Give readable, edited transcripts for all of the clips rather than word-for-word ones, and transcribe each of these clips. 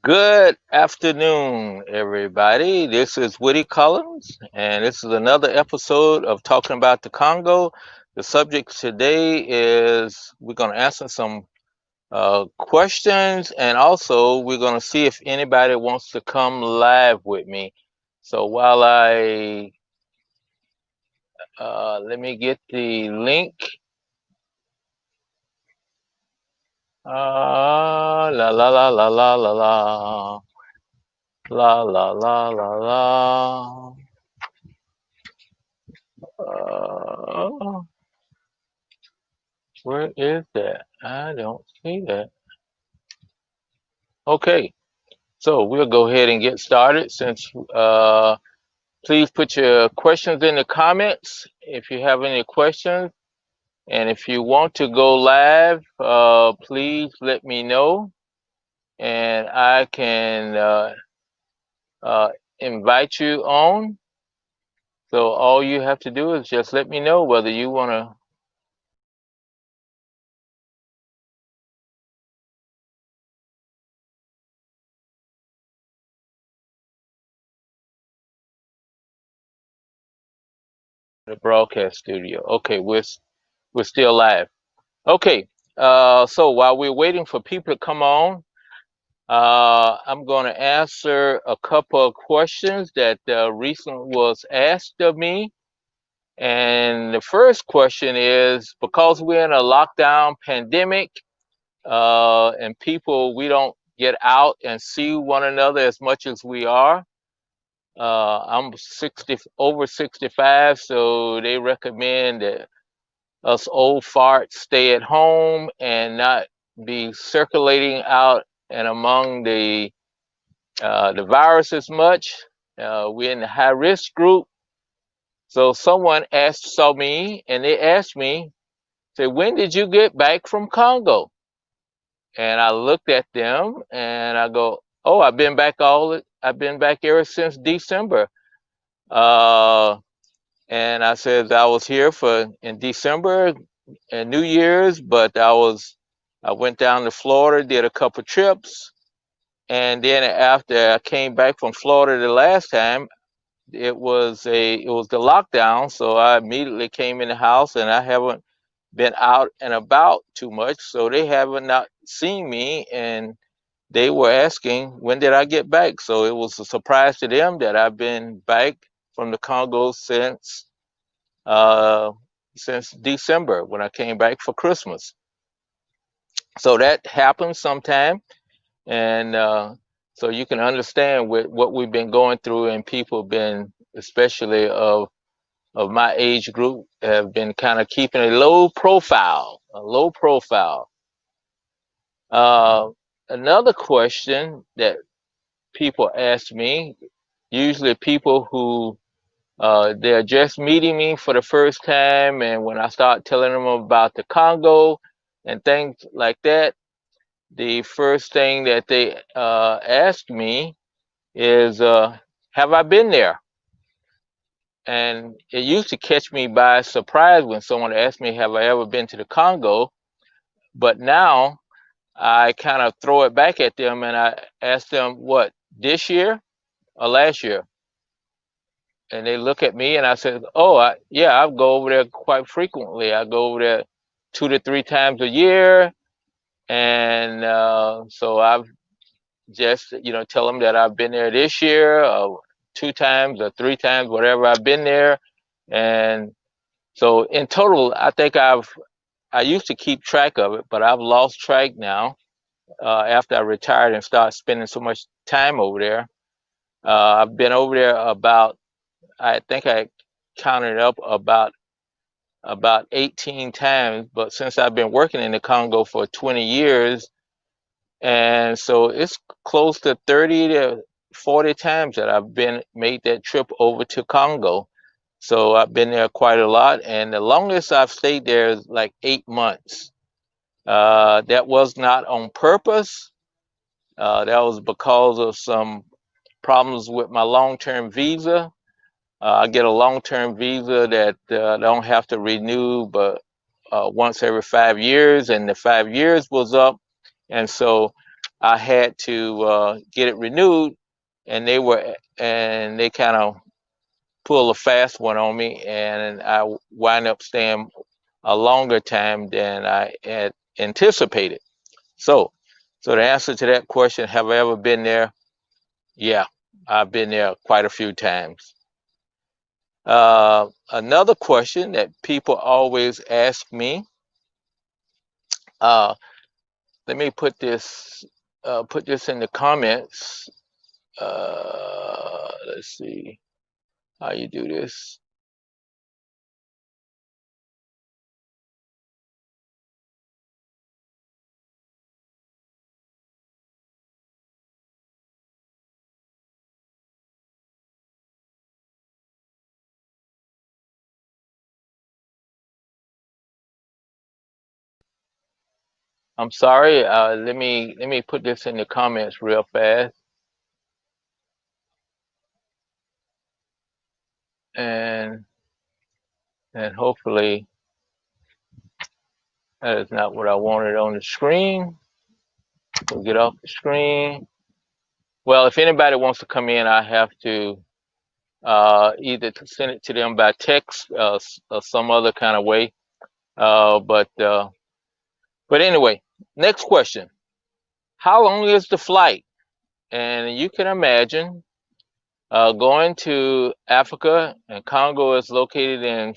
Good afternoon, everybody. This is Woody Collins, and this is another episode of Talking About the Congo. The subject today is we're going to answer some questions, and also we're going to see if anybody wants to come live with me. So while I let me get the link. La la la la la la la la la la la la. Uh, where is that? I don't see that. Okay, so we'll go ahead and get started. Since please put your questions in the comments if you have any questions, and if you want to go live, please let me know, and I can uh, invite you on. So all you have to do is just let me know whether you want to. The broadcast studio. Okay, we're still live. Okay, so while we're waiting for people to come on, I'm going to answer a couple of questions that recently was asked of me. And the first question is, because we're in a lockdown pandemic, and people, we don't get out and see one another as much as we are. I'm over 65, so they recommend that us old farts stay at home and not be circulating out and among the virus as much. We're in the high risk group. So someone saw me and they asked me, say, when did you get back from Congo? And I looked at them and I go, oh, I've been back ever since December. Uh, and I said I was here in December and New Year's, but I went down to Florida, did a couple trips, and then after I came back from Florida the last time, it was the lockdown, so I immediately came in the house, and I haven't been out and about too much, so they haven't not seen me, and they were asking when did I get back. So it was a surprise to them that I've been back from the Congo uh, since December when I came back for Christmas. So that happens sometime, and so you can understand what we've been going through, and people been, especially of my age group, have been kind of keeping a low profile, a low profile. Uh, Another question that people ask me, usually people who they're just meeting me for the first time, and when I start telling them about the Congo and things like that, the first thing that they ask me is, have I been there? And it used to catch me by surprise when someone asked me, have I ever been to the Congo? But now I kind of throw it back at them and I ask them, what, this year or last year? And they look at me and I said, oh, yeah, I go over there quite frequently. I go over there 2 to 3 times a year. And so I've just, tell them that I've been there this year, 2 times or 3 times, whatever I've been there. And so in total, I think I used to keep track of it, but I've lost track now after I retired and started spending so much time over there. I've been over there I think I counted up about 18 times, but since I've been working in the Congo for 20 years, and so it's close to 30 to 40 times that I've been made that trip over to Congo. So I've been there quite a lot, and the longest I've stayed there is like 8 months. That was not on purpose. That was because of some problems with my long-term visa. I get a long-term visa that I don't have to renew, but once every 5 years, and the 5 years was up, and so I had to get it renewed, and they kind of pulled a fast one on me, and I wind up staying a longer time than I had anticipated. So, so the answer to that question, have I ever been there? Yeah, I've been there quite a few times. Another question that people always ask me, uh, let me put this in the comments. Let's see how you do this. I'm sorry. Let me put this in the comments real fast, and and hopefully that is not what I wanted on the screen. We'll get off the screen. Well, if anybody wants to come in, I have to either to send it to them by text or some other kind of way. Uh, but uh, but anyway, next question: how long is the flight? And you can imagine going to Africa, and Congo is located in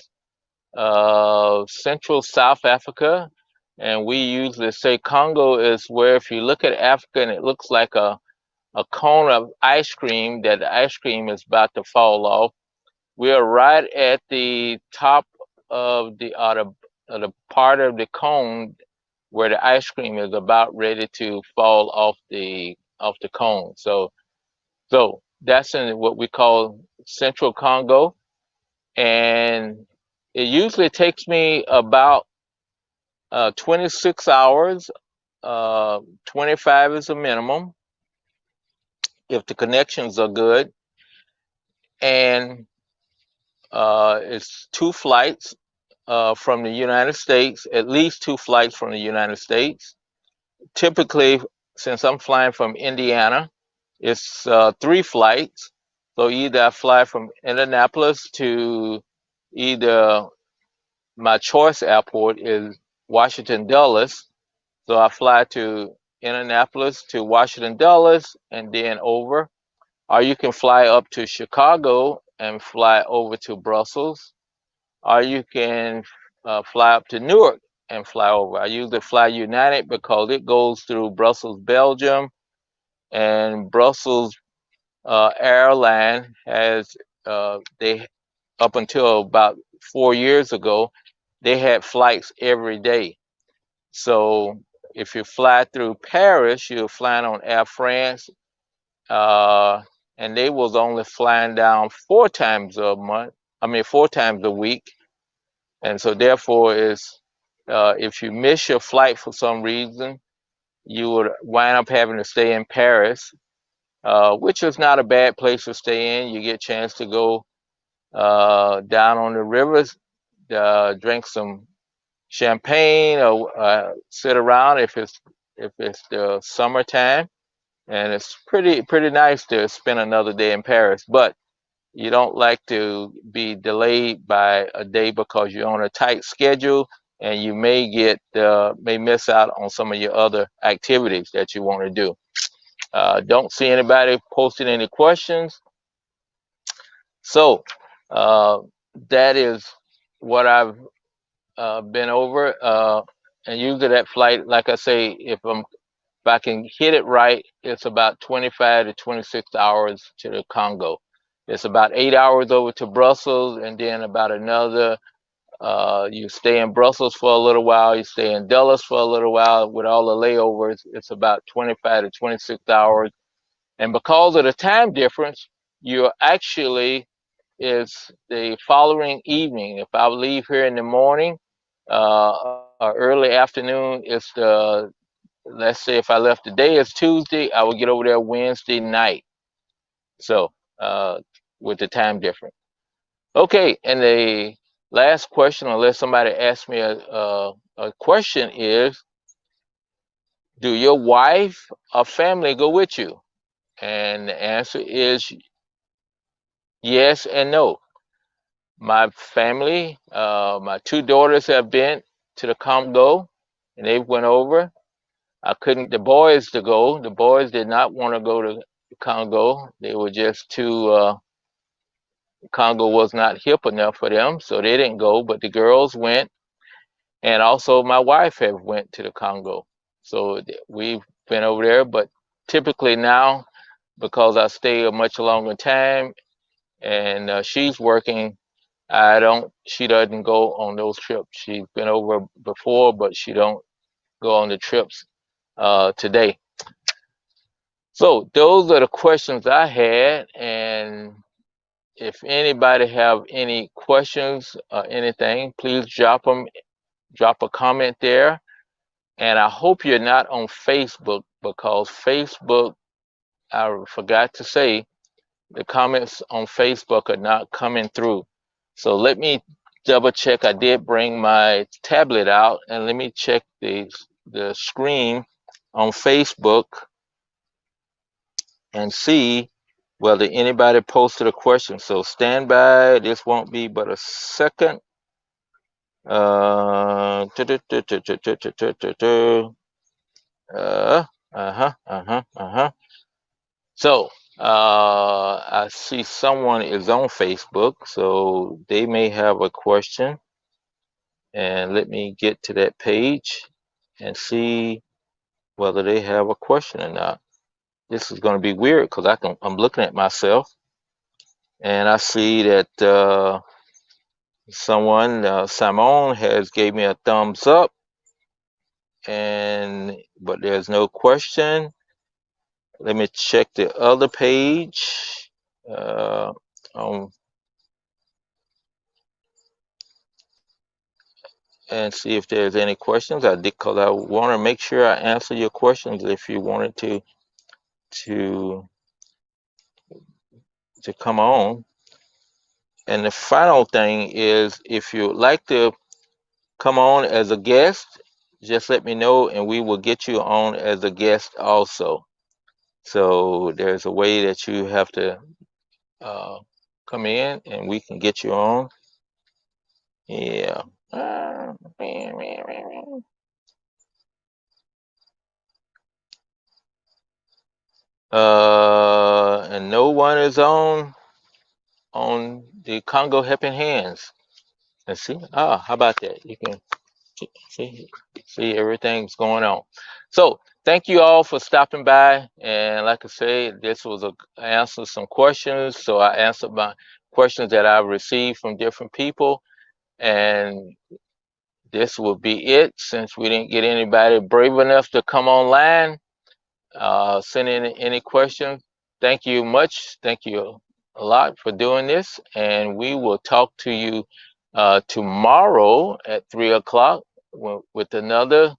Central South Africa, and we usually say Congo is where if you look at Africa and it looks like a cone of ice cream, that the ice cream is about to fall off. We are right at the top of the part of the cone where the ice cream is about ready to fall off the cone. So that's in what we call Central Congo, and it usually takes me about 26 hours. 25 is a minimum if the connections are good, and it's two flights from the United States, at least two flights from the United States. Typically, since I'm flying from Indiana, it's three flights. So either I fly from Indianapolis to either my choice airport is Washington Dulles. So I fly to Indianapolis to Washington Dulles and then over. Or you can fly up to Chicago and fly over to Brussels. Or you can fly up to Newark and fly over. I usually fly United because it goes through Brussels, Belgium, and Brussels airline has they up until about 4 years ago they had flights every day. So if you fly through Paris, you're flying on Air France, uh, and they was only flying down 4 times a month. I mean 4 times a week, and so therefore is if you miss your flight for some reason, you would wind up having to stay in Paris, which is not a bad place to stay in. You get a chance to go down on the rivers, drink some champagne, or sit around if it's the summertime, and it's pretty nice to spend another day in Paris. But you don't like to be delayed by a day because you're on a tight schedule, and you may miss out on some of your other activities that you want to do. Don't see anybody posting any questions. So uh, that is what I've been over. And usually that flight, like I say, if I can hit it right, it's about 25 to 26 hours to the Congo. It's about 8 hours over to Brussels, and then about another. You stay in Brussels for a little while. You stay in Dulles for a little while. With all the layovers, it's about 25 to 26 hours. And because of the time difference, you're actually is the following evening. If I leave here in the morning, early afternoon, it's let's say if I left today is Tuesday, I will get over there Wednesday night. So with the time difference. Okay, and the last question, unless somebody asks me a question, is do your wife or family go with you? And the answer is yes and no. My family, my two daughters have been to the Congo, and they went over. I couldn't get the boys to go. The boys did not want to go to Congo. They were just too, Congo was not hip enough for them, so they didn't go. But the girls went, and also my wife have went to the Congo. So we've been over there. But typically now, because I stay a much longer time, and she's working, I don't. She doesn't go on those trips. She's been over before, but she don't go on the trips today. So those are the questions I had, and if anybody have any questions or anything, please drop a comment there. And I hope you're not on Facebook, because Facebook, I forgot to say, the comments on Facebook are not coming through. So let me double check. I did bring my tablet out, and let me check the screen on Facebook and see whether anybody posted a question. So stand by. This won't be but a second. Uh, uh-huh. So I see someone is on Facebook, so they may have a question. And let me get to that page and see whether they have a question or not. This is going to be weird because I'm looking at myself, and I see that someone, Simone, has gave me a thumbs up, but there's no question. Let me check the other page uh, um, and see if there's any questions. I did, because I want to make sure I answer your questions if you wanted to come on. And the final thing is, if you'd like to come on as a guest, just let me know and we will get you on as a guest also. So there's a way that you have to come in and we can get you on. Yeah. And no one is on the Congo Helping Hands. Let's see. How about that? You can see everything's going on. So thank you all for stopping by. And like I said, this was I answered some questions. So I answered my questions that I've received from different people. And this will be it, since we didn't get anybody brave enough to come online. Send in any questions. Thank you much. Thank you a lot for doing this. And we will talk to you tomorrow at 3 o'clock with another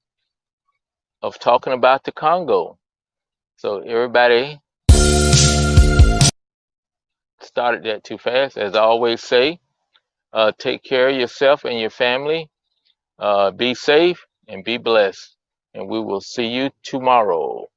of talking about the Congo. So everybody started that too fast. As I always say, take care of yourself and your family. Be safe and be blessed. And we will see you tomorrow.